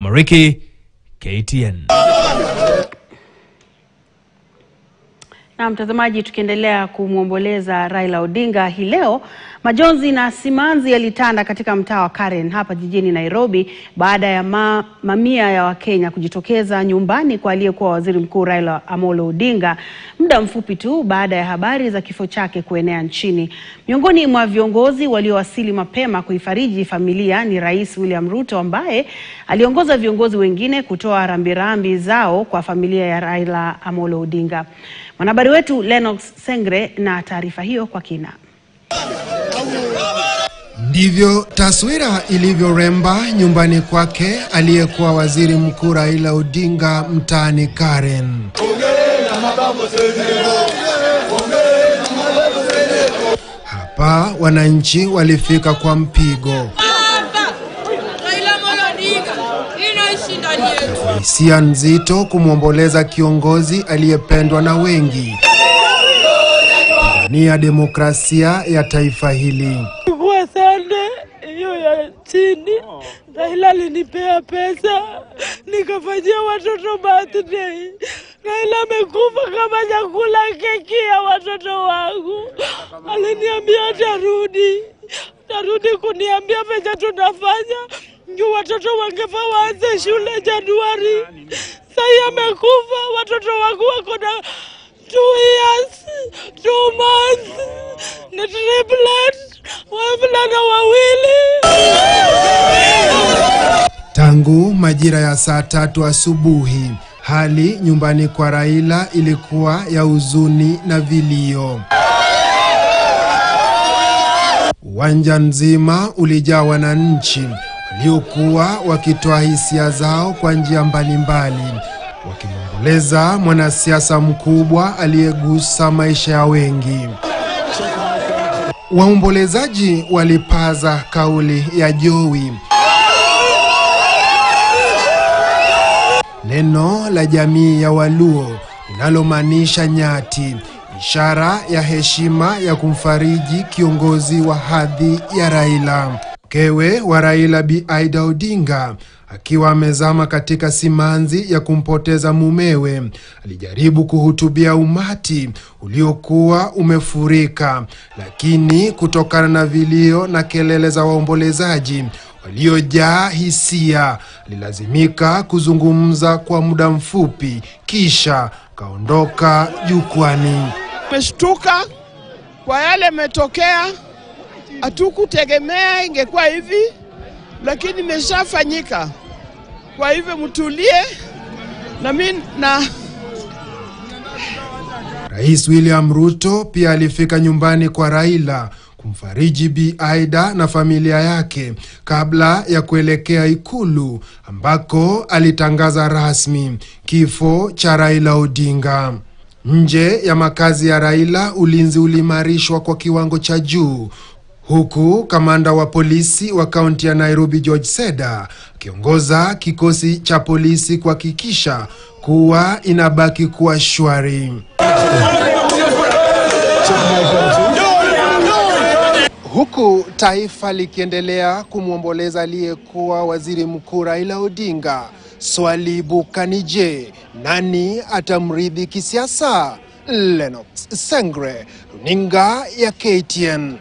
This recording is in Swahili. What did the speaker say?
Mariki, KTN. Na mtazamaji, tukiendelea kumuomboleza Raila Odinga hii leo, majonzi na simanzi yalitanda katika mtaa wa Karen hapa jijini Nairobi baada ya mamia ya Wakenya kujitokeza nyumbani kwa aliyekuwa waziri mkuu Raila Amolo Odinga muda mfupi tu baada ya habari za kifo chake kuenea nchini. Miongoni mwa viongozi waliowasili mapema kuifariji familia ni Rais William Ruto, ambaye aliongoza viongozi wengine kutoa rambirambi zao kwa familia ya Raila Amolo Odinga. Mwanahabari wetu Lennox Sengre na taarifa hiyo kwa kina. Ndivyo taswira ilivyoremba nyumbani kwake aliyekuwa waziri mkuu Raila Odinga mtaani Karen. Hapa wananchi walifika kwa mpigo. Hisia nzito kumwomboleza kiongozi aliyependwa na wengi. Ni ya demokrasia ya taifa hili. Kwa sana hiyo ya chini, Raila alinipea pesa nikafanyia watoto birthday. Raila amekufa kama chakula keki ya watoto wangu. Aliniambia atarudi kuniambia pesa tunafanya ndio watoto wangefaa waanze shule Januari. Sasa amekufa, watoto wangu wako na 2 years, 2 months, na triplets, wavulana wawili. Tangu majira ya saa 3 asubuhi, hali nyumbani kwa Raila ilikuwa ya huzuni na vilio. Uwanja nzima ulijaa wananchi waliokuwa wakitoa hisia zao kwa njia mbalimbali, wakimwomboleza mwanasiasa mkubwa aliyegusa maisha ya wengi. Waombolezaji walipaza kauli ya jowi, neno la jamii ya Waluo linalomaanisha nyati, ishara ya heshima ya kumfariji kiongozi wa hadhi ya Raila. Mkewe wa Raila Bi Aida Odinga, akiwa amezama katika simanzi ya kumpoteza mumewe, alijaribu kuhutubia umati uliokuwa umefurika, lakini kutokana na vilio na kelele za waombolezaji waliojaa hisia, alilazimika kuzungumza kwa muda mfupi kisha kaondoka jukwani. Nimeshtuka kwa yale metokea. Hatukutegemea ingekuwa hivi, lakini imeshafanyika. Kwa hivyo mtulie na mimi na Rais William Ruto pia alifika nyumbani kwa Raila kumfariji Bi Aida na familia yake kabla ya kuelekea Ikulu, ambako alitangaza rasmi kifo cha Raila Odinga. Nje ya makazi ya Raila, ulinzi uliimarishwa kwa kiwango cha juu, huku kamanda wa polisi wa kaunti ya Nairobi George Seda akiongoza kikosi cha polisi kuhakikisha kuwa inabaki kuwa shwari. Huku taifa likiendelea kumwomboleza aliyekuwa waziri mkuu Raila Odinga, swali ibuka ni je, nani atamrithi kisiasa? Lennox Sengre, runinga ya KTN.